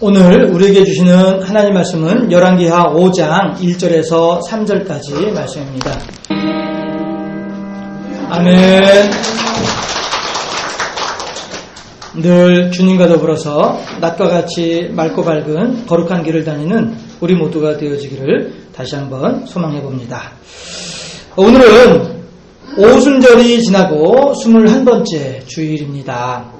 오늘 우리에게 주시는 하나님 말씀은 열왕기하 5장 1절에서 3절까지 말씀입니다. 아멘. 늘 주님과 더불어서 낮과 같이 맑고 밝은 거룩한 길을 다니는 우리 모두가 되어지기를 다시 한번 소망해 봅니다. 오늘은 오순절이 지나고 21번째 주일입니다.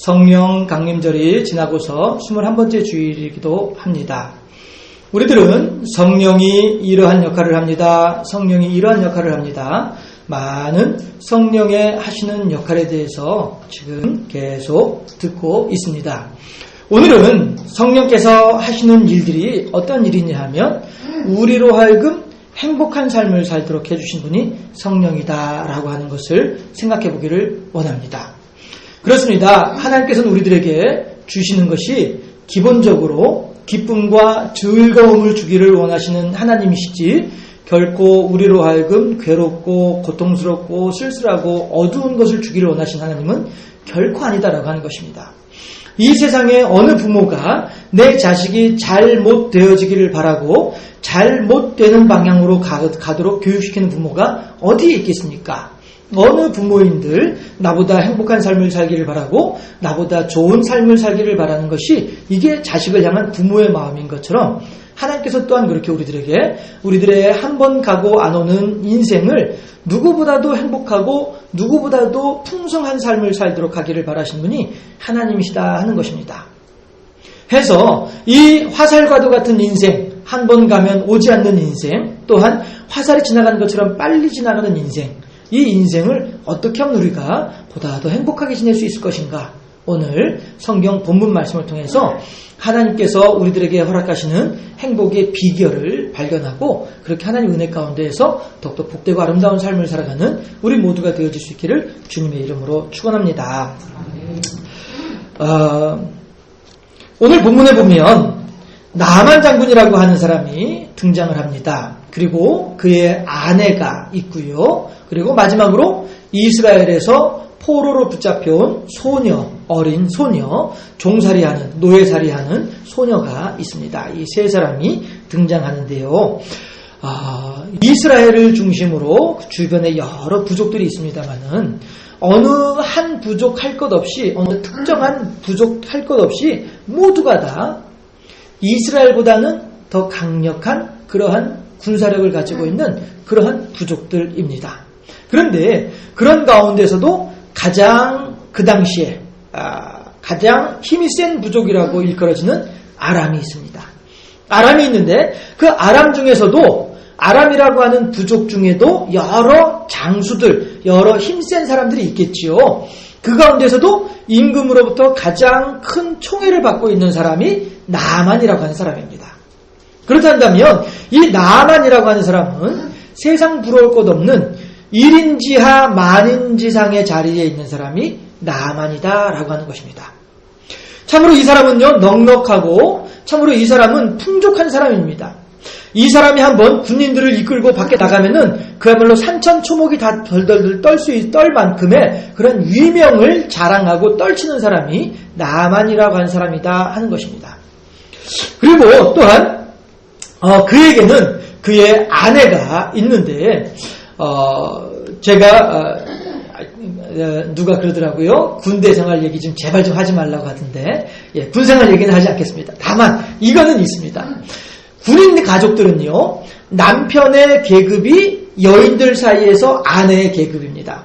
성령 강림절이 지나고서 21번째 주일이기도 합니다. 우리들은 성령이 이러한 역할을 합니다. 성령이 이러한 역할을 합니다. 많은 성령의 하시는 역할에 대해서 지금 계속 듣고 있습니다. 오늘은 성령께서 하시는 일들이 어떤 일이냐 하면 우리로 하여금 행복한 삶을 살도록 해주신 분이 성령이다라고 하는 것을 생각해 보기를 원합니다. 그렇습니다. 하나님께서는 우리들에게 주시는 것이 기본적으로 기쁨과 즐거움을 주기를 원하시는 하나님이시지 결코 우리로 하여금 괴롭고 고통스럽고 쓸쓸하고 어두운 것을 주기를 원하신 하나님은 결코 아니다라고 하는 것입니다. 이 세상에 어느 부모가 내 자식이 잘못되어지기를 바라고 잘못되는 방향으로 가도록 교육시키는 부모가 어디에 있겠습니까? 어느 부모인들 나보다 행복한 삶을 살기를 바라고 나보다 좋은 삶을 살기를 바라는 것이 이게 자식을 향한 부모의 마음인 것처럼 하나님께서 또한 그렇게 우리들의 한 번 가고 안 오는 인생을 누구보다도 행복하고 누구보다도 풍성한 삶을 살도록 하기를 바라시는 분이 하나님이시다 하는 것입니다. 해서 이 화살과도 같은 인생, 한 번 가면 오지 않는 인생, 또한 화살이 지나가는 것처럼 빨리 지나가는 인생, 이 인생을 어떻게 하면 우리가 보다 더 행복하게 지낼 수 있을 것인가? 오늘 성경 본문 말씀을 통해서 하나님께서 우리들에게 허락하시는 행복의 비결을 발견하고 그렇게 하나님 은혜 가운데에서 더욱더 복되고 아름다운 삶을 살아가는 우리 모두가 되어질 수 있기를 주님의 이름으로 축원합니다. 오늘 본문에 보면 나만 장군이라고 하는 사람이 등장을 합니다. 그리고 그의 아내가 있고요. 그리고 마지막으로 이스라엘에서 포로로 붙잡혀온 소녀, 어린 소녀, 종살이하는, 노예살이하는 소녀가 있습니다. 이 세 사람이 등장하는데요. 이스라엘을 중심으로 주변에 여러 부족들이 있습니다만은 어느 한 부족 할 것 없이, 어느 특정한 부족 할 것 없이 모두가 다 이스라엘보다는 더 강력한 그러한 군사력을 가지고 있는 그러한 부족들입니다. 그런데 그런 가운데서도 가장 그 당시에 가장 힘이 센 부족이라고 일컬어지는 아람이 있습니다. 아람이 있는데 그 아람 중에서도 아람이라고 하는 부족 중에도 여러 장수들, 여러 힘센 사람들이 있겠지요. 그 가운데서도 임금으로부터 가장 큰 총애를 받고 있는 사람이 나만이라고 하는 사람입니다. 그렇다면 이 나만이라고 하는 사람은 세상 부러울 것 없는 1인지하 만인지상의 자리에 있는 사람이 나만이다라고 하는 것입니다. 참으로 이 사람은요 넉넉하고 참으로 이 사람은 풍족한 사람입니다. 이 사람이 한번 군인들을 이끌고 밖에 나가면은 그야말로 산천초목이 다 덜덜 떨 만큼의 그런 위명을 자랑하고 떨치는 사람이 나만이라고 하는 사람이다 하는 것입니다. 그리고 또한 그에게는 그의 아내가 있는데 제가 누가 그러더라고요. 군대 생활 얘기 좀 제발 좀 하지 말라고 하던데 군 생활 얘기는 하지 않겠습니다. 다만 이거는 있습니다. 군인 가족들은요 남편의 계급이 여인들 사이에서 아내의 계급입니다.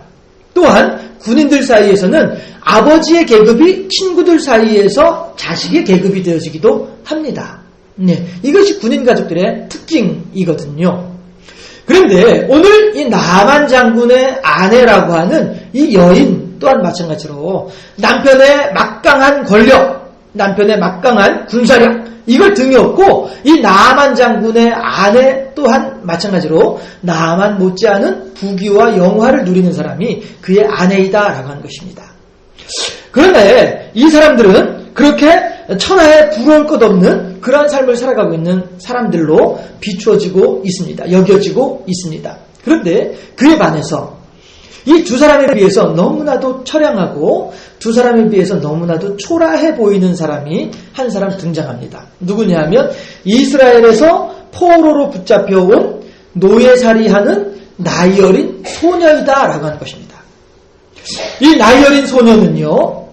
또한 군인들 사이에서는 아버지의 계급이 친구들 사이에서 자식의 계급이 되어지기도 합니다. 네, 이것이 군인 가족들의 특징이거든요. 그런데 오늘 이 나만 장군의 아내라고 하는 이 여인 또한 마찬가지로 남편의 막강한 권력, 남편의 막강한 군사력 이걸 등에 업고 이 나만 장군의 아내 또한 마찬가지로 나만 못지않은 부귀와 영화를 누리는 사람이 그의 아내이다라고 하는 것입니다. 그런데 이 사람들은 그렇게 천하에 부러울 것 없는 그러한 삶을 살아가고 있는 사람들로 비추어지고 있습니다. 여겨지고 있습니다. 그런데 그에 반해서 이 두 사람에 비해서 너무나도 처량하고 두 사람에 비해서 너무나도 초라해 보이는 사람이 한 사람 등장합니다. 누구냐 하면 이스라엘에서 포로로 붙잡혀온 노예살이하는 나이 어린 소녀이다라고 하는 것입니다. 이 나이 어린 소녀는요,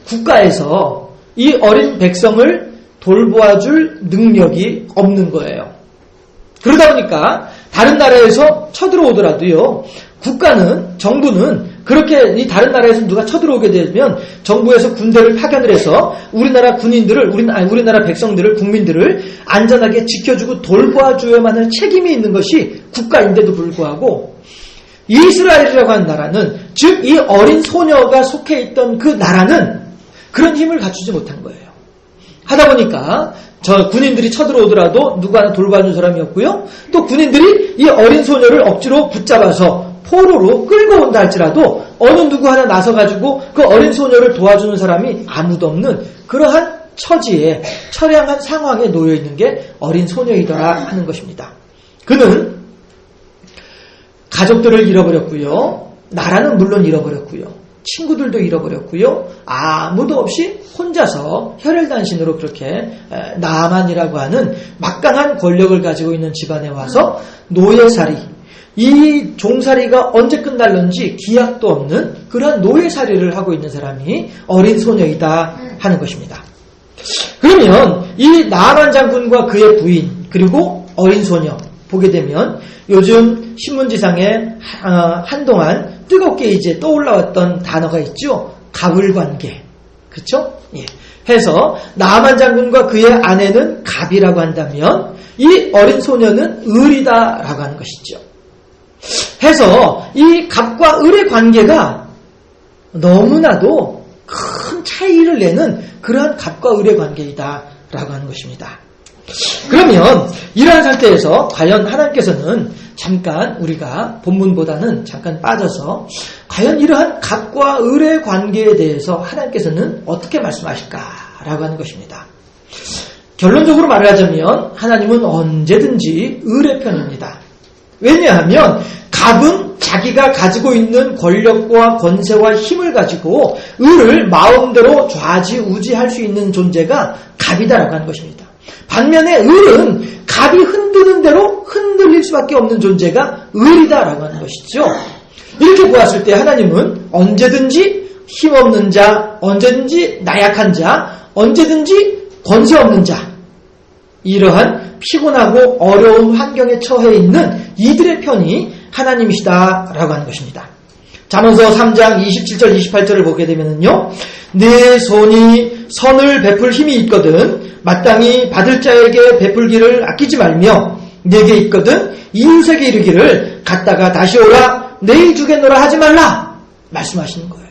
국가에서 이 어린 백성을 돌보아줄 능력이 없는 거예요. 그러다 보니까 다른 나라에서 쳐들어오더라도요, 정부는 그렇게 이 다른 나라에서 누가 쳐들어오게 되면 정부에서 군대를 파견을 해서 우리나라 군인들을, 우리나라 백성들을, 국민들을 안전하게 지켜주고 돌보아줘야만 할 책임이 있는 것이 국가인데도 불구하고 이스라엘이라고 하는 나라는, 즉 이 어린 소녀가 속해 있던 그 나라는 그런 힘을 갖추지 못한 거예요. 하다 보니까 저 군인들이 쳐들어오더라도 누구 하나 돌봐주는 사람이 없고요. 또 군인들이 이 어린 소녀를 억지로 붙잡아서 포로로 끌고 온다 할지라도 어느 누구 하나 나서가지고 그 어린 소녀를 도와주는 사람이 아무도 없는 그러한 처지에, 처량한 상황에 놓여있는 게 어린 소녀이더라 하는 것입니다. 그는 가족들을 잃어버렸고요. 나라는 물론 잃어버렸고요. 친구들도 잃어버렸고요. 아무도 없이 혼자서 혈혈단신으로 그렇게 나만이라고 하는 막강한 권력을 가지고 있는 집안에 와서 노예살이, 이 종살이가 언제 끝날는지 기약도 없는 그러한 노예살이를 하고 있는 사람이 어린 소녀이다 하는 것입니다. 그러면 이 나만 장군과 그의 부인 그리고 어린 소녀 보게 되면 요즘 신문지상에 한동안 뜨겁게 이제 떠올라왔던 단어가 있죠. 가불관계. 그렇죠? 예. 해서 나만 장군과 그의 아내는 갑이라고 한다면 이 어린 소녀는 을이다라고 하는 것이죠. 해서 이 갑과 을의 관계가 너무나도 큰 차이를 내는 그러한 갑과 을의 관계이다라고 하는 것입니다. 그러면 이러한 상태에서 과연 하나님께서는 잠깐 우리가 본문보다는 잠깐 빠져서 과연 이러한 갑과 을의 관계에 대해서 하나님께서는 어떻게 말씀하실까라고 하는 것입니다. 결론적으로 말하자면 하나님은 언제든지 을의 편입니다. 왜냐하면 갑은 자기가 가지고 있는 권력과 권세와 힘을 가지고 을을 마음대로 좌지우지할 수 있는 존재가 갑이다라고 하는 것입니다. 반면에 을은 갑이 흔드는 대로 흔들릴 수밖에 없는 존재가 을이다라고 하는 것이죠. 이렇게 보았을 때 하나님은 언제든지 힘없는 자, 언제든지 나약한 자, 언제든지 권세 없는 자, 이러한 피곤하고 어려운 환경에 처해 있는 이들의 편이 하나님이시다라고 하는 것입니다. 잠언서 3장 27절 28절을 보게 되면요, 내 손이 선을 베풀 힘이 있거든 마땅히 받을 자에게 베풀기를 아끼지 말며 내게 있거든 이웃에게 이르기를 갔다가 다시 오라 내일 주겠노라 하지 말라 말씀하시는 거예요.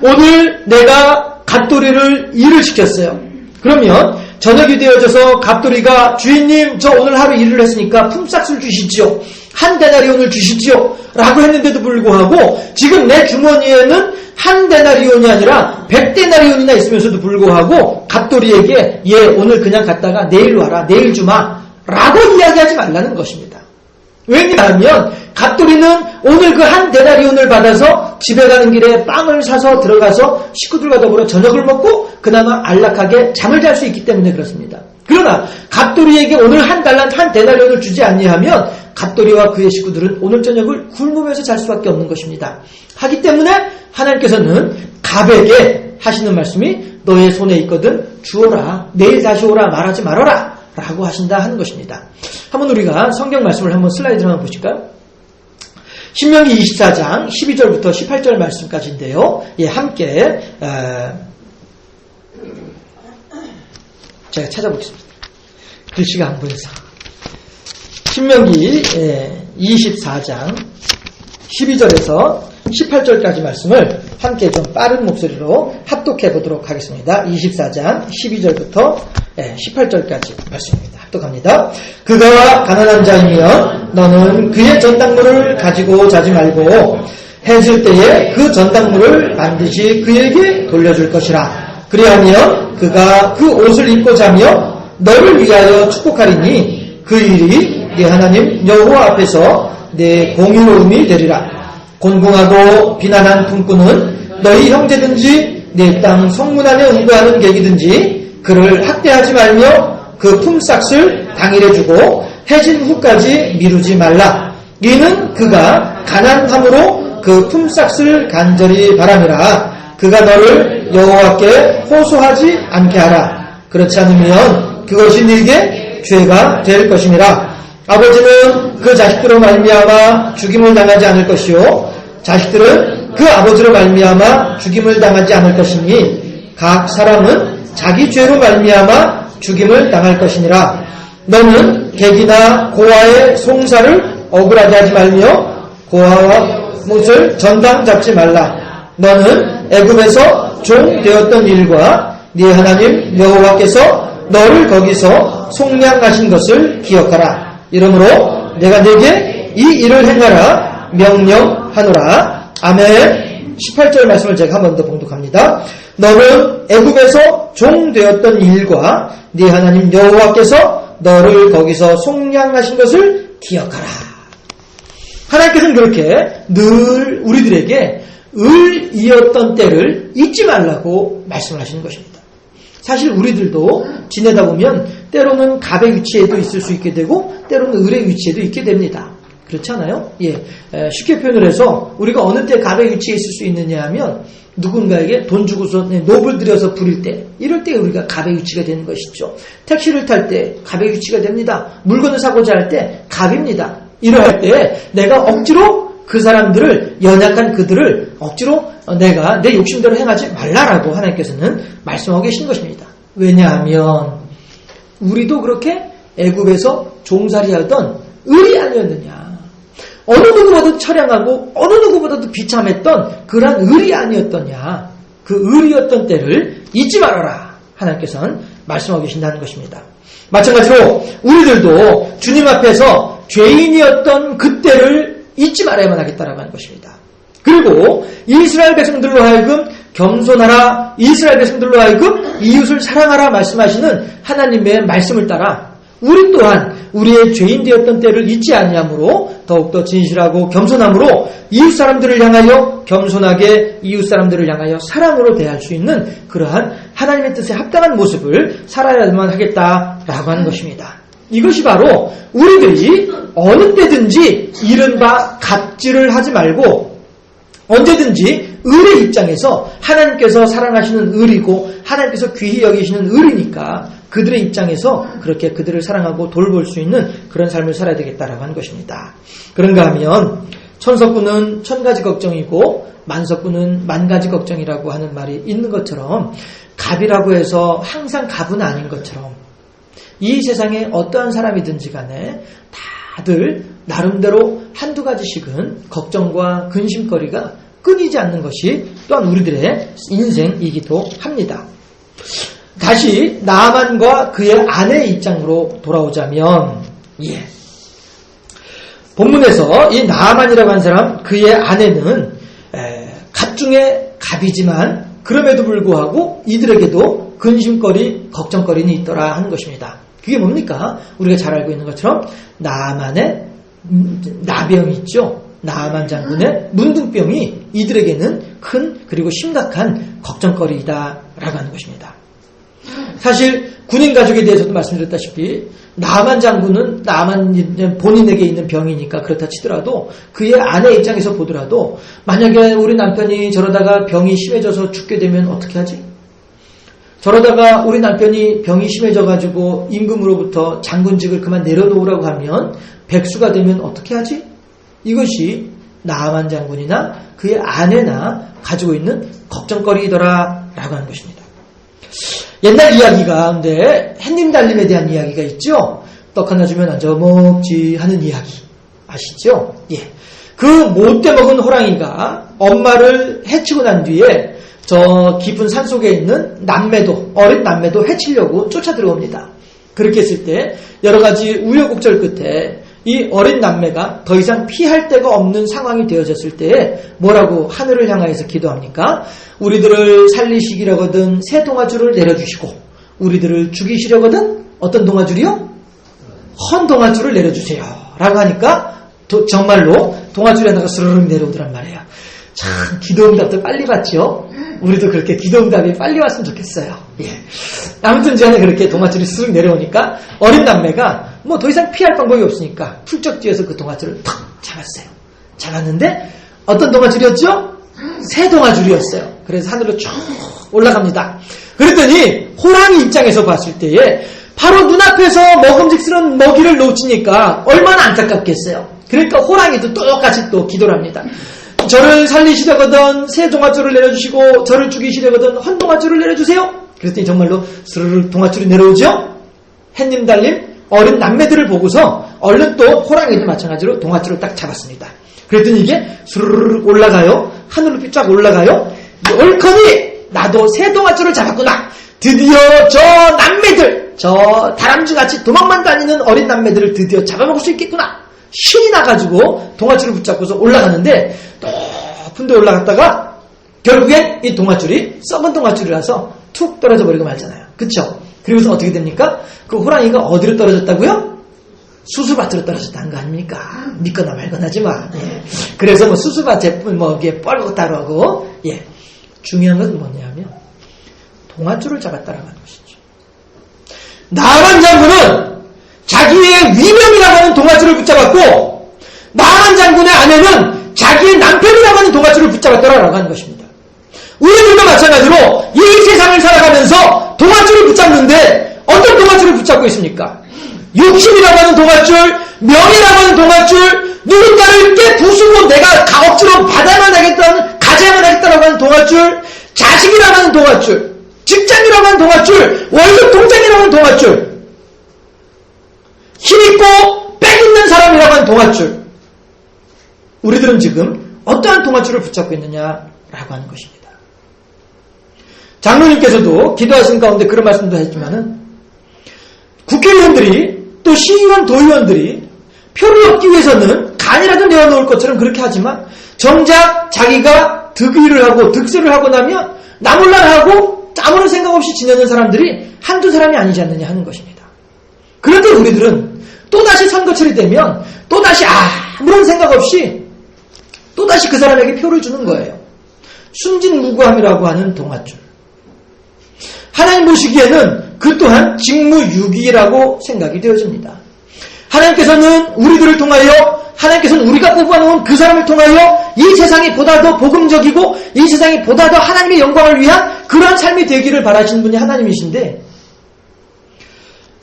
오늘 내가 갑돌이를 일을 시켰어요. 그러면 저녁이 되어져서 갑돌이가 주인님 저 오늘 하루 일을 했으니까 품삯을 주시지요. 한 데나리온을 주시지요. 라고 했는데도 불구하고 지금 내 주머니에는 한 데나리온이 아니라 100데나리온이나 있으면서도 불구하고 갑돌이에게 예 오늘 그냥 갔다가 내일 와라 내일 주마 라고 이야기하지 말라는 것입니다. 왜냐하면 갑돌이는 오늘 그 한 데나리온을 받아서 집에 가는 길에 빵을 사서 들어가서 식구들과 더불어 저녁을 먹고 그나마 안락하게 잠을 잘 수 있기 때문에 그렇습니다. 그러나 갑돌이에게 오늘 한 데나리온을 주지 아니하면 갑돌이와 그의 식구들은 오늘 저녁을 굶으면서 잘 수밖에 없는 것입니다. 하기 때문에 하나님께서는 갑에게 하시는 말씀이 너의 손에 있거든 주어라 내일 다시 오라 말하지 말아라 라고 하신다 하는 것입니다. 한번 우리가 성경 말씀을 한번 슬라이드로 한번 보실까요? 신명기 24장 12절부터 18절 말씀까지인데요. 예, 함께 제가 찾아보겠습니다. 글씨가 안 보여서. 신명기 24장 12절에서 18절까지 말씀을 함께 좀 빠른 목소리로 합독해 보도록 하겠습니다. 24장 12절부터 18절까지 말씀입니다. 합독합니다. 그가 가난한 자이면 너는 그의 전당물을 가지고 자지 말고 해질 때에 그 전당물을 반드시 그에게 돌려줄 것이라. 그리하면 그가 그 옷을 입고 자며 너를 위하여 축복하리니 그 일이 네 하나님 여호와 앞에서 내 공의로움이 되리라. 곤궁하고 비난한 품꾼은 너희 형제든지 내 땅 성문 안에 응거하는 객이든지 그를 학대하지 말며 그 품삯을 당일에 주고 해진 후까지 미루지 말라. 이는 그가 가난함으로 그 품삯을 간절히 바라느라 그가 너를 여호와께 호소하지 않게 하라. 그렇지 않으면 그것이 네게 죄가 될 것이니라. 아버지는 그 자식들로 말미암아 죽임을 당하지 않을 것이요 자식들은 그 아버지로 말미암아 죽임을 당하지 않을 것이니 각 사람은 자기 죄로 말미암아 죽임을 당할 것이니라. 너는 객이나 고아의 송사를 억울하게 하지 말며 고아와 못을 전당 잡지 말라. 너는 애굽에서 종 되었던 일과 네 하나님 여호와께서 너를 거기서 속량하신 것을 기억하라. 이러므로 내가 네게 이 일을 행하라 명령하노라. 아멘. 18절 말씀을 제가 한 번 더 봉독합니다. 너는 애굽에서 종 되었던 일과 네 하나님 여호와께서 너를 거기서 속량하신 것을 기억하라. 하나님께서는 그렇게 늘 우리들에게 을이었던 때를 잊지 말라고 말씀을 하시는 것입니다. 사실 우리들도 지내다 보면 때로는 갑의 위치에도 있을 수 있게 되고 때로는 을의 위치에도 있게 됩니다. 그렇지 않아요? 예, 쉽게 표현을 해서 우리가 어느 때 갑의 위치에 있을 수 있느냐 하면 누군가에게 돈 주고서 노블 들여서 부릴 때 이럴 때 우리가 갑의 위치가 되는 것이죠. 택시를 탈 때 갑의 위치가 됩니다. 물건을 사고자 할 때 갑입니다. 이러할 때 내가 억지로 그 사람들을 연약한 그들을 억지로 내가 내 욕심대로 행하지 말라라고 하나님께서는 말씀하고 계신 것입니다. 왜냐하면 우리도 그렇게 애굽에서 종살이하던 을이 아니었느냐. 어느 누구보다도 처량하고 어느 누구보다도 비참했던 그러한 을이 아니었더냐. 그 을이었던 때를 잊지 말아라. 하나님께서는 말씀하고 계신다는 것입니다. 마찬가지로 우리들도 주님 앞에서 죄인이었던 그때를 잊지 말아야만 하겠다라고 하는 것입니다. 그리고 이스라엘 백성들로 하여금 겸손하라, 이스라엘 백성들로 하여금 이웃을 사랑하라 말씀하시는 하나님의 말씀을 따라 우리 또한 우리의 죄인 되었던 때를 잊지 아니하므로 더욱더 진실하고 겸손함으로 이웃 사람들을 향하여 겸손하게 이웃 사람들을 향하여 사랑으로 대할 수 있는 그러한 하나님의 뜻에 합당한 모습을 살아야만 하겠다라고 하는 것입니다. 이것이 바로 우리들이 어느 때든지 이른바 갑질을 하지 말고 언제든지 을의 입장에서 하나님께서 사랑하시는 을이고 하나님께서 귀히 여기시는 을이니까 그들의 입장에서 그렇게 그들을 사랑하고 돌볼 수 있는 그런 삶을 살아야 되겠다라고 하는 것입니다. 그런가 하면 천석구는 천가지 걱정이고 만석구는 만가지 걱정이라고 하는 말이 있는 것처럼 갑이라고 해서 항상 갑은 아닌 것처럼 이 세상에 어떠한 사람이든지 간에 다들 나름대로 한두 가지씩은 걱정과 근심거리가 끊이지 않는 것이 또한 우리들의 인생이기도 합니다. 다시 나아만과 그의 아내의 입장으로 돌아오자면 본문에서 이 나아만이라고 하는 사람 그의 아내는 갑 중에 갑이지만 그럼에도 불구하고 이들에게도 근심거리, 걱정거리는 있더라 하는 것입니다. 그게 뭡니까? 우리가 잘 알고 있는 것처럼 나아만의 나병이 있죠. 나아만 장군의 문둥병이 이들에게는 큰 그리고 심각한 걱정거리이다라고 하는 것입니다. 사실 군인 가족에 대해서도 말씀드렸다시피 나아만 장군은 나아만 본인에게 있는 병이니까 그렇다 치더라도 그의 아내 입장에서 보더라도 만약에 우리 남편이 저러다가 병이 심해져서 죽게 되면 어떻게 하지? 저러다가 우리 남편이 병이 심해져가지고 임금으로부터 장군직을 그만 내려놓으라고 하면 백수가 되면 어떻게 하지? 이것이 나아만 장군이나 그의 아내나 가지고 있는 걱정거리이더라라고 하는 것입니다. 옛날 이야기 가운데 햇님 달림에 대한 이야기가 있죠. 떡 하나 주면 앉아 먹지 하는 이야기 아시죠? 예. 그 못돼 먹은 호랑이가 엄마를 해치고 난 뒤에 저 깊은 산 속에 있는 남매도 어린 남매도 해치려고 쫓아 들어옵니다. 그렇게 했을 때 여러 가지 우여곡절 끝에 이 어린 남매가 더 이상 피할 데가 없는 상황이 되어졌을 때에 뭐라고 하늘을 향하여서 기도합니까? 우리들을 살리시기려거든 새 동아줄을 내려주시고 우리들을 죽이시려거든 어떤 동아줄이요? 헌 동아줄을 내려주세요 라고 하니까 정말로 동아줄이 하나가 스르륵 내려오더란 말이에요. 참 기도응답도 빨리 받죠. 우리도 그렇게 기도응답이 빨리 왔으면 좋겠어요. 예. 아무튼 전에 그렇게 동아줄이 스르륵 내려오니까 어린 남매가 뭐 더 이상 피할 방법이 없으니까 훌쩍 뛰어서 그 동아줄을 탁 잡았어요. 잡았는데 어떤 동아줄이었죠? 새 동아줄이었어요. 그래서 하늘로 쭉 올라갑니다. 그랬더니 호랑이 입장에서 봤을 때에 바로 눈앞에서 먹음직스러운 먹이를 놓치니까 얼마나 안타깝겠어요. 그러니까 호랑이도 똑같이 또 기도를 합니다. 저를 살리시려거든 새 동아줄을 내려주시고 저를 죽이시려거든 헌 동아줄을 내려주세요. 그랬더니 정말로 스르륵 동아줄이 내려오죠. 햇님 달림 어린 남매들을 보고서 얼른 또 호랑이도 마찬가지로 동아줄을 딱 잡았습니다. 그랬더니 이게 스르륵 올라가요. 하늘 높이 쫙 올라가요. 옳거니 나도 새 동아줄을 잡았구나. 드디어 저 남매들, 저 다람쥐같이 도망만 다니는 어린 남매들을 드디어 잡아먹을 수 있겠구나. 신이 나가지고 동아줄을 붙잡고서 올라가는데 높은 데 올라갔다가 결국엔 이 동아줄이 썩은 동아줄이라서 툭 떨어져 버리고 말잖아요. 그쵸? 그리고서 어떻게 됩니까? 그 호랑이가 어디로 떨어졌다고요? 수수밭으로 떨어졌다는 거 아닙니까? 믿거나 말거나지만. 예. 그래서 뭐 수수밭에 뭐 이게 뻘겋다고. 예. 중요한 것은 뭐냐면 동아줄을 잡았다라는 것이죠. 나만 장군은 자기의 위명이라고 하는 동아줄을 붙잡았고 나만 장군의 아내는 자기의 남편이라고 하는 동아줄을 붙잡았더라라고 하는 것입니다. 우리들도 마찬가지로 이 세상을 살아가면서 동아줄을 붙잡는데 어떤 동아줄을 붙잡고 있습니까? 욕심이라고 하는 동아줄, 명이라고 하는 동아줄, 누군가를 깨부수고 내가 억지로 받아만 하겠다는, 가져야만 하겠다라고 하는 동아줄, 자식이라고 하는 동아줄, 직장이라고 하는 동아줄, 월급 통장이라고 하는 동아줄, 힘있고 빽 있는 사람이라고 하는 동아줄. 우리들은 지금 어떠한 동아줄을 붙잡고 있느냐라고 하는 것입니다. 장로님께서도 기도하신 가운데 그런 말씀도 했지만은 국회의원들이 또 시의원, 도의원들이 표를 얻기 위해서는 간이라도 내어놓을 것처럼 그렇게 하지만 정작 자기가 득의를 하고 득세를 하고 나면 나몰라하고 아무런 생각 없이 지내는 사람들이 한두 사람이 아니지 않느냐 하는 것입니다. 그런데 우리들은 또다시 선거철이 되면 또다시 아무런 생각 없이 또다시 그 사람에게 표를 주는 거예요. 순진무구함이라고 하는 동아줄. 하나님 보시기에는 그 또한 직무유기라고 생각이 되어집니다. 하나님께서는 우리들을 통하여 하나님께서는 우리가 뽑아놓은 그 사람을 통하여 이 세상이 보다 더 복음적이고 이 세상이 보다 더 하나님의 영광을 위한 그러한 삶이 되기를 바라시는 분이 하나님이신데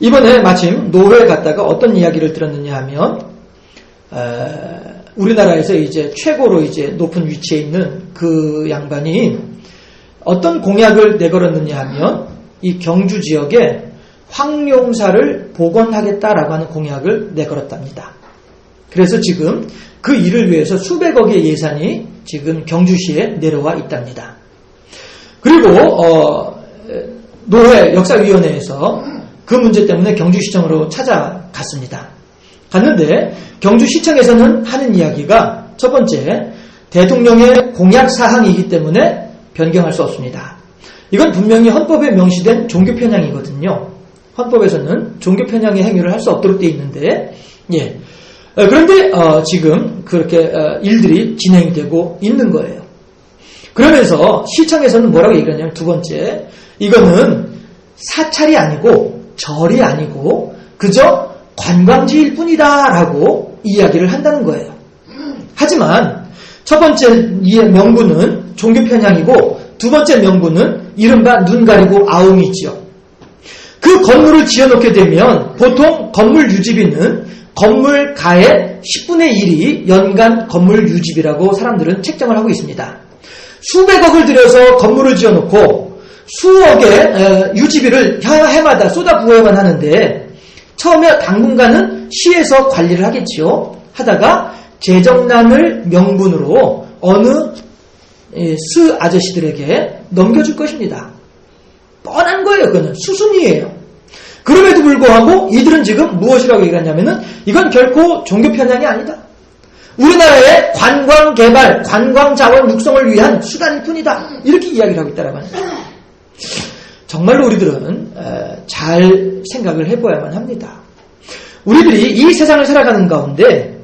이번에 마침 노회에 갔다가 어떤 이야기를 들었느냐 하면 우리나라에서 이제 최고로 이제 높은 위치에 있는 그 양반이 어떤 공약을 내걸었느냐 하면 이 경주 지역에 황룡사를 복원하겠다라고 하는 공약을 내걸었답니다. 그래서 지금 그 일을 위해서 수백억의 예산이 지금 경주시에 내려와 있답니다. 그리고 노회 역사위원회에서 그 문제 때문에 경주시청으로 찾아갔습니다. 갔는데 경주시청에서는 하는 이야기가 첫 번째 대통령의 공약 사항이기 때문에 변경할 수 없습니다. 이건 분명히 헌법에 명시된 종교 편향이거든요. 헌법에서는 종교 편향의 행위를 할 수 없도록 되어 있는데, 예. 그런데 지금 그렇게 일들이 진행되고 있는 거예요. 그러면서 시청에서는 뭐라고 얘기하냐면 두 번째, 이거는 사찰이 아니고 절이 아니고 그저 관광지일 뿐이다라고 이야기를 한다는 거예요. 하지만 첫 번째 명분은 종교 편향이고 두 번째 명분은 이른바 눈 가리고 아웅이죠. 그 건물을 지어놓게 되면 보통 건물 유지비는 건물가의 10분의 1이 연간 건물 유지비라고 사람들은 책정을 하고 있습니다. 수백억을 들여서 건물을 지어놓고 수억의 유지비를 해마다 쏟아부어야만 하는데 처음에 당분간은 시에서 관리를 하겠지요. 하다가 재정난을 명분으로 어느 스 아저씨들에게 넘겨줄 것입니다. 뻔한 거예요. 그거는 수순이에요. 그럼에도 불구하고 이들은 지금 무엇이라고 얘기하냐면은 이건 결코 종교 편향이 아니다. 우리나라의 관광 개발, 관광 자원 육성을 위한 수단일 뿐이다. 이렇게 이야기를 하고 있다라고 합니다. 정말로 우리들은 잘 생각을 해봐야만 합니다. 우리들이 이 세상을 살아가는 가운데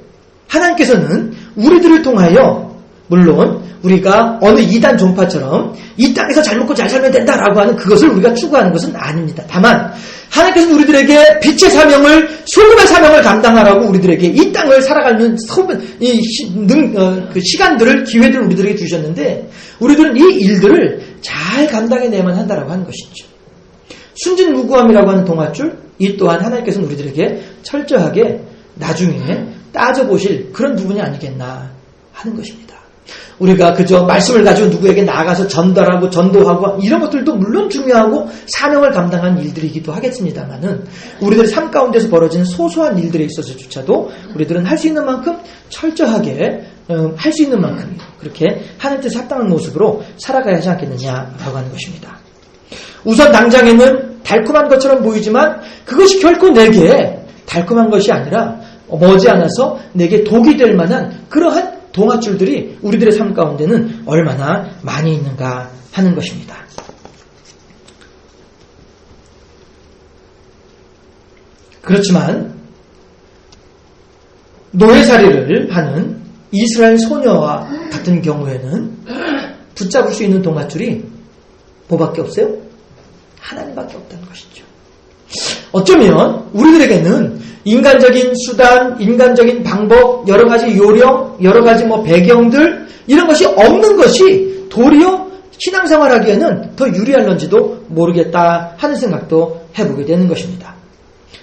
하나님께서는 우리들을 통하여 물론 우리가 어느 이단 종파처럼 이 땅에서 잘 먹고 잘 살면 된다라고 하는 그것을 우리가 추구하는 것은 아닙니다. 다만 하나님께서는 우리들에게 빛의 사명을, 소금의 사명을 감당하라고 우리들에게 이 땅을 살아가는 시간들을, 기회들을 우리들에게 주셨는데 우리들은 이 일들을 잘 감당해내야만 한다라고 하는 것이죠. 순진무구함이라고 하는 동아줄, 이 또한 하나님께서는 우리들에게 철저하게 나중에 따져보실 그런 부분이 아니겠나 하는 것입니다. 우리가 그저 말씀을 가지고 누구에게 나가서 전달하고 전도하고 이런 것들도 물론 중요하고 사명을 감당한 일들이기도 하겠습니다만은 우리들의 삶 가운데서 벌어지는 소소한 일들에 있어서조차도 우리들은 할 수 있는 만큼 철저하게 할 수 있는 만큼 그렇게 하나님 뜻에 합당한 모습으로 살아가야 하지 않겠느냐라고 하는 것입니다. 우선 당장에는 달콤한 것처럼 보이지만 그것이 결코 내게 달콤한 것이 아니라 머지않아서 내게 독이 될 만한 그러한 동아줄들이 우리들의 삶 가운데는 얼마나 많이 있는가 하는 것입니다. 그렇지만 노예살이를 하는 이스라엘 소녀와 같은 경우에는 붙잡을 수 있는 동아줄이 뭐밖에 없어요? 하나님밖에 없다는 것이죠. 어쩌면 우리들에게는 인간적인 수단, 인간적인 방법, 여러 가지 요령, 여러 가지 배경들 이런 것이 없는 것이 도리어 신앙생활하기에는 더 유리할런지도 모르겠다 하는 생각도 해보게 되는 것입니다.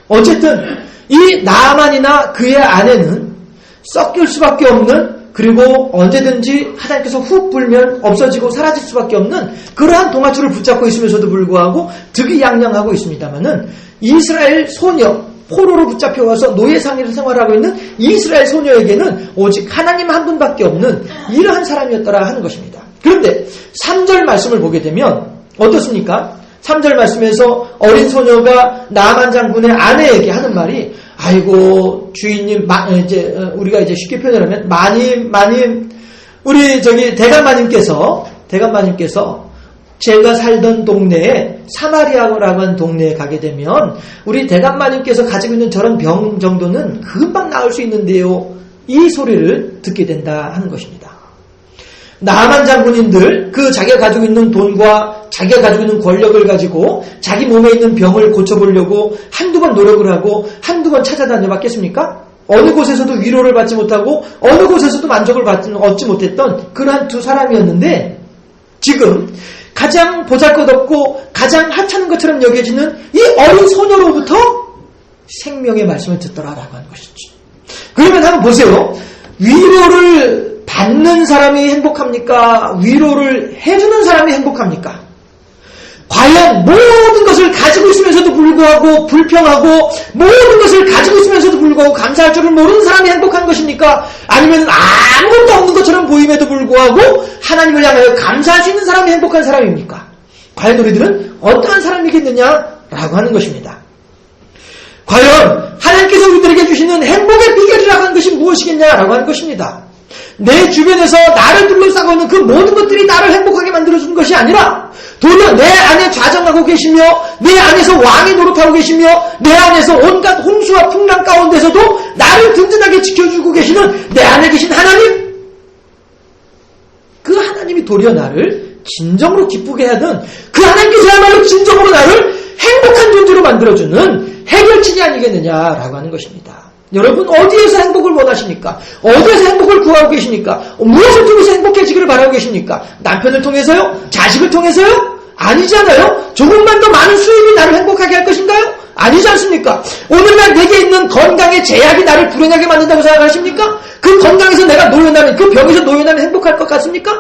어쨌든 이 나아만이나 그의 아내는 섞일 수밖에 없는, 그리고 언제든지 하나님께서 훅 불면 없어지고 사라질 수밖에 없는 그러한 동아줄을 붙잡고 있으면서도 불구하고 득이양양하고 있습니다만은 이스라엘 소녀, 포로로 붙잡혀와서 노예상의를 생활하고 있는 이스라엘 소녀에게는 오직 하나님 한 분밖에 없는 이러한 사람이었더라 하는 것입니다. 그런데 3절 말씀을 보게 되면 어떻습니까? 3절 말씀에서 어린 소녀가 나아만 장군의 아내에게 하는 말이, 아이고 주인님, 우리가 쉽게 표현하면 마님, 우리 대감마님께서 제가 살던 동네에 사마리아라고 하는 동네에 가게 되면 우리 대감마님께서 가지고 있는 저런 병 정도는 금방 나을 수 있는데요. 이 소리를 듣게 된다 하는 것입니다. 나아만 장군인들 자기가 가지고 있는 돈과 자기가 가지고 있는 권력을 가지고 자기 몸에 있는 병을 고쳐보려고 한두 번 노력을 하고 한두 번 찾아다녀 봤겠습니까? 어느 곳에서도 위로를 받지 못하고 어느 곳에서도 만족을 얻지 못했던 그러한 두 사람이었는데 지금 가장 보잘것없고 가장 하찮은 것처럼 여겨지는 이 어린 소녀로부터 생명의 말씀을 듣더라라고 하는 것이죠. 그러면 한번 보세요. 위로를 받는 사람이 행복합니까? 위로를 해주는 사람이 행복합니까? 과연 모든 것을 가지고 있으면서도 불구하고 불평하고 모든 것을 가지고 있으면서도 불구하고 감사할 줄을 모르는 사람이 행복한 것입니까? 아니면 아무것도 없는 것처럼 보임에도 불구하고 하나님을 향하여 감사할 수 있는 사람이 행복한 사람입니까? 과연 우리들은 어떠한 사람이겠느냐라고 하는 것입니다. 과연 하나님께서 우리들에게 주시는 행복의 비결이라고 하는 것이 무엇이겠냐라고 하는 것입니다. 내 주변에서 나를 둘러싸고 있는 그 모든 것들이 나를 행복하게 만들어주는 것이 아니라 도리어 내 안에 좌정하고 계시며 내 안에서 왕이 노릇하고 계시며 내 안에서 온갖 홍수와 풍랑 가운데서도 나를 든든하게 지켜주고 계시는 내 안에 계신 하나님, 그 하나님이 도리어 나를 진정으로 기쁘게 하는 그 하나님께서야말로 진정으로 나를 행복한 존재로 만들어주는 해결책이 아니겠느냐라고 하는 것입니다. 여러분 어디에서 행복을 원하십니까? 어디에서 행복을 구하고 계십니까? 무엇을 통해서 행복해지기를 바라고 계십니까? 남편을 통해서요? 자식을 통해서요? 아니잖아요. 조금만 더 많은 수입이 나를 행복하게 할 것인가요? 아니지 않습니까? 오늘날 내게 있는 건강의 제약이 나를 불행하게 만든다고 생각하십니까? 그 건강에서 내가 노연하면, 그 병에서 노연하면 행복할 것 같습니까?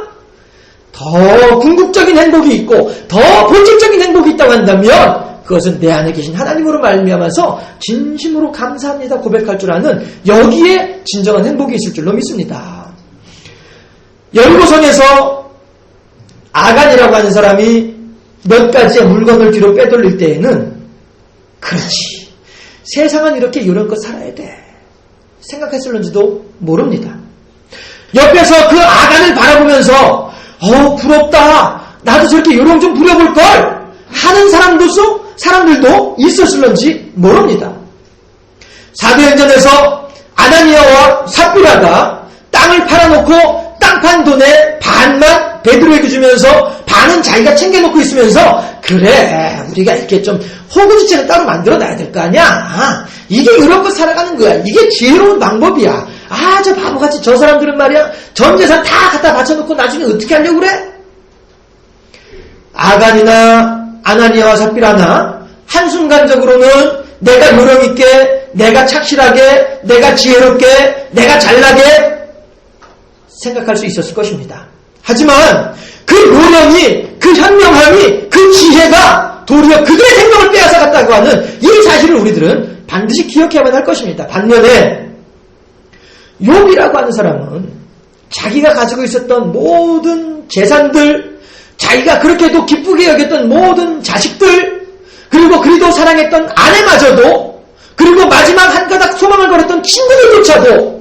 더 궁극적인 행복이 있고 더 본질적인 행복이 있다고 한다면 그것은 내 안에 계신 하나님으로 말미암아서 진심으로 감사합니다 고백할 줄 아는 여기에 진정한 행복이 있을 줄로 믿습니다. 여리고성에서 아간이라고 하는 사람이 몇 가지의 물건을 뒤로 빼돌릴 때에는 그렇지, 세상은 이렇게 요런껏 살아야 돼 생각했을는지도 모릅니다. 옆에서 그 아간을 바라보면서 부럽다, 나도 저렇게 요령 좀 부려볼걸 하는 사람들도 있었을런지 모릅니다. 사도행전에서 아나니아와 삽비라가 땅을 팔아놓고 땅 판 돈의 반만 베드로에게 주면서 반은 자기가 챙겨놓고 있으면서 그래 우리가 이렇게 좀 호구지책을 따로 만들어놔야 될 거 아니야. 이게 이렇게 살아가는 거야. 이게 지혜로운 방법이야. 저 바보같이 저 사람들은 말이야 전 재산 다 갖다 바쳐놓고 나중에 어떻게 하려고 그래? 아간이나 아나니아와 삽비라나 한순간적으로는 내가 요령있게, 내가 착실하게, 내가 지혜롭게, 내가 잘나게 생각할 수 있었을 것입니다. 하지만 그 요령이, 그 현명함이, 그 지혜가 도리어 그들의 생명을 빼앗아갔다고 하는 이 사실을 우리들은 반드시 기억해야만 할 것입니다. 반면에 욥이라고 하는 사람은 자기가 가지고 있었던 모든 재산들, 자기가 그렇게도 기쁘게 여겼던 모든 자식들, 그리고 그리도 사랑했던 아내마저도, 그리고 마지막 한 가닥 소망을 걸었던 친구들조차도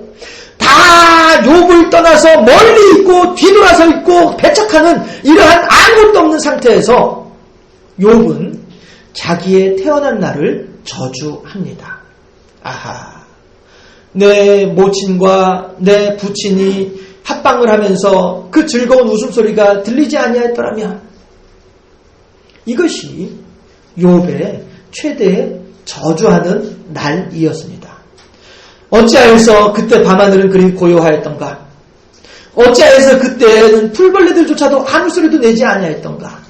다 욥을 떠나서 멀리 있고 뒤돌아서 있고 배척하는 이러한 아무것도 없는 상태에서 욥은 자기의 태어난 날을 저주합니다. 내 모친과 내 부친이 합방을 하면서 그 즐거운 웃음소리가 들리지 아니하였더라면, 이것이 욥의 최대의 저주하는 날이었습니다. 어찌하여서 그때 밤하늘은 그리 고요하였던가? 어찌하여서 그때는 풀벌레들조차도 아무 소리도 내지 아니하였던가?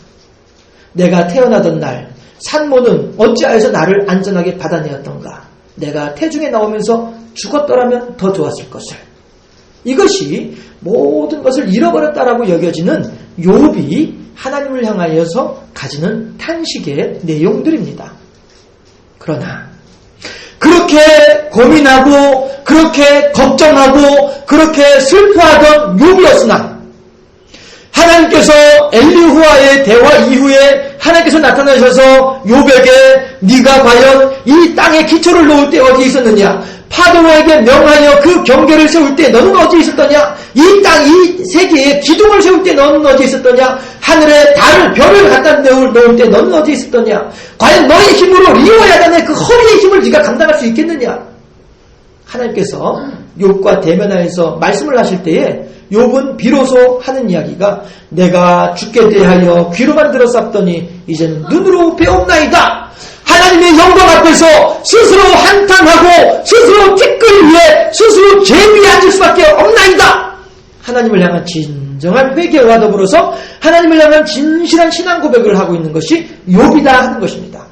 내가 태어나던 날 산모는 어찌하여서 나를 안전하게 받아내었던가? 내가 태중에 나오면서 죽었더라면 더 좋았을 것을. 이것이 모든 것을 잃어버렸다라고 여겨지는 욥이 하나님을 향하여서 가지는 탄식의 내용들입니다. 그러나 그렇게 고민하고 그렇게 걱정하고 그렇게 슬퍼하던 욥이었으나 하나님께서 엘리후와의 대화 이후에 하나님께서 나타나셔서 욥에게 네가 과연 이 땅에 기초를 놓을 때 어디 있었느냐? 파도로에게 명하여 그 경계를 세울 때 너는 어디 있었더냐? 이 땅, 이 세계에 기둥을 세울 때 너는 어디 있었더냐? 하늘에 달을, 별을 갖다 놓을 때 너는 어디 있었더냐? 과연 너의 힘으로 리오야단의 그 허리의 힘을 네가 감당할 수 있겠느냐? 하나님께서 욥과 대면하여서 말씀을 하실 때에 욥은 비로소 하는 이야기가 내가 죽게 대하여 귀로만 들었었더니 이제는 눈으로 배옵나이다. 하나님의 영광 앞에서 스스로 한탄하고 스스로 티끌 위에 스스로 죄 위에 앉을 수밖에 없나이다. 하나님을 향한 진정한 회개와 더불어서 하나님을 향한 진실한 신앙 고백을 하고 있는 것이 욥이다 하는 것입니다.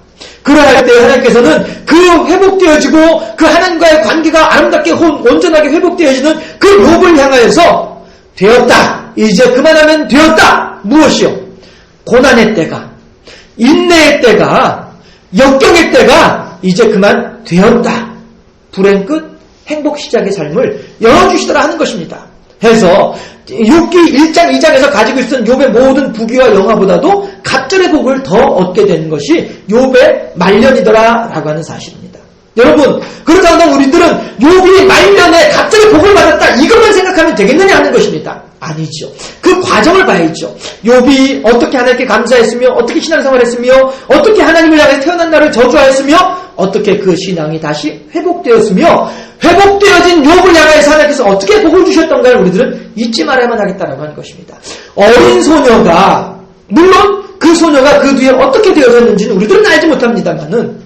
그러할 때 하나님께서는 그 회복되어지고 그 하나님과의 관계가 아름답게 온전하게 회복되어지는 그 욥을 향하여서 되었다. 이제 그만하면 되었다. 무엇이요? 고난의 때가, 인내의 때가, 역경의 때가 이제 그만 되었다. 불행 끝 행복 시작의 삶을 열어주시더라 하는 것입니다. 해서 6기 1장 2장에서 가지고 있었던 욥의 모든 부귀와 영화보다도 갑절의 복을 더 얻게 된 것이 욥의 말년이더라 라고 하는 사실입니다. 여러분, 그렇다고 하면 우리들은 욥이 말년에 갑절의 복을 받았다 이것만 생각하면 되겠느냐 하는 것입니다. 아니죠. 그 과정을 봐야죠. 욥이 어떻게 하나님께 감사했으며 어떻게 신앙생활을 했으며 어떻게 하나님을 향해 태어난 날을 저주하였으며 어떻게 그 신앙이 다시 회복되었으며 회복되어진 욥을 향해서 하나님께서 어떻게 복을 주셨던가를 우리들은 잊지 말아야만 하겠다라고 하는 것입니다. 어린 소녀가 물론 그 소녀가 그 뒤에 어떻게 되어졌는지는 우리들은 알지 못합니다만은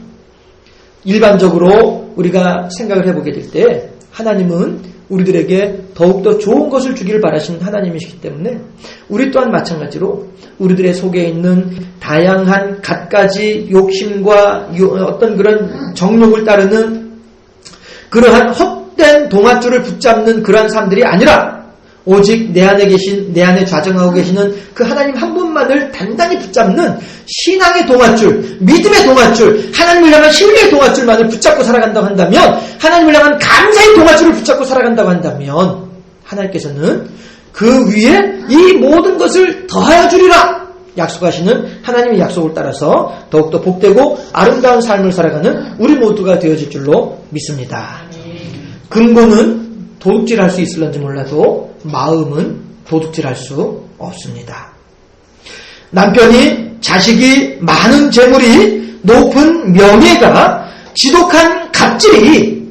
일반적으로 우리가 생각을 해보게 될 때 하나님은 우리들에게 더욱더 좋은 것을 주기를 바라시는 하나님이시기 때문에 우리 또한 마찬가지로 우리들의 속에 있는 다양한 갖가지 욕심과 어떤 그런 정욕을 따르는 그러한 헛된 동아줄을 붙잡는 그러한 사람들이 아니라 오직 내 안에 좌정하고 계시는 그 하나님 한 분만을 단단히 붙잡는 신앙의 동아줄, 믿음의 동아줄, 하나님을 향한 신뢰의 동아줄만을 붙잡고 살아간다고 한다면, 하나님을 향한 감사의 동아줄을 붙잡고 살아간다고 한다면 하나님께서는 그 위에 이 모든 것을 더하여 주리라 약속하시는 하나님의 약속을 따라서 더욱더 복되고 아름다운 삶을 살아가는 우리 모두가 되어질 줄로 믿습니다. 금고는 도둑질할 수 있을런지 몰라도 마음은 도둑질할 수 없습니다. 남편이, 자식이, 많은 재물이, 높은 명예가, 지독한 갑질이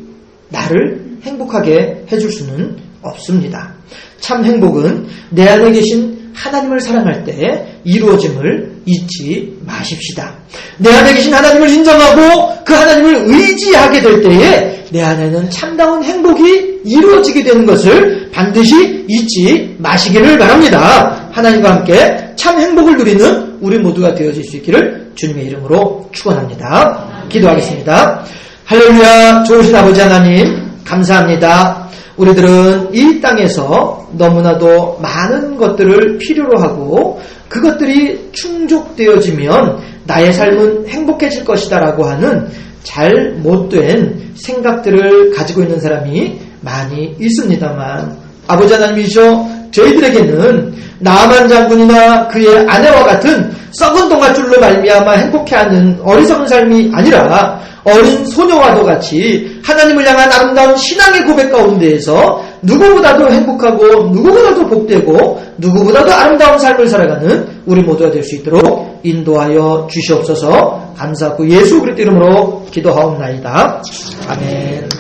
나를 행복하게 해줄 수는 없습니다. 참 행복은 내 안에 계신 하나님을 사랑할 때 이루어짐을 잊지 마십시다. 내 안에 계신 하나님을 인정하고 그 하나님을 의지하게 될 때에 내 안에는 참다운 행복이 이루어지게 되는 것을 반드시 잊지 마시기를 바랍니다. 하나님과 함께 참 행복을 누리는 우리 모두가 되어질 수 있기를 주님의 이름으로 축원합니다. 기도하겠습니다. 할렐루야. 좋으신 아버지 하나님 감사합니다. 우리들은 이 땅에서 너무나도 많은 것들을 필요로 하고 그것들이 충족되어지면 나의 삶은 행복해질 것이다 라고 하는 잘못된 생각들을 가지고 있는 사람이 많이 있습니다만 아버지 하나님이시여 저희들에게는 나아만 장군이나 그의 아내와 같은 썩은 동아줄로 말미암아 행복해하는 어리석은 삶이 아니라 어린 소녀와도 같이 하나님을 향한 아름다운 신앙의 고백 가운데에서 누구보다도 행복하고 누구보다도 복되고 누구보다도 아름다운 삶을 살아가는 우리 모두가 될 수 있도록 인도하여 주시옵소서. 감사하고 예수 그리스도 이름으로 기도하옵나이다. 아멘.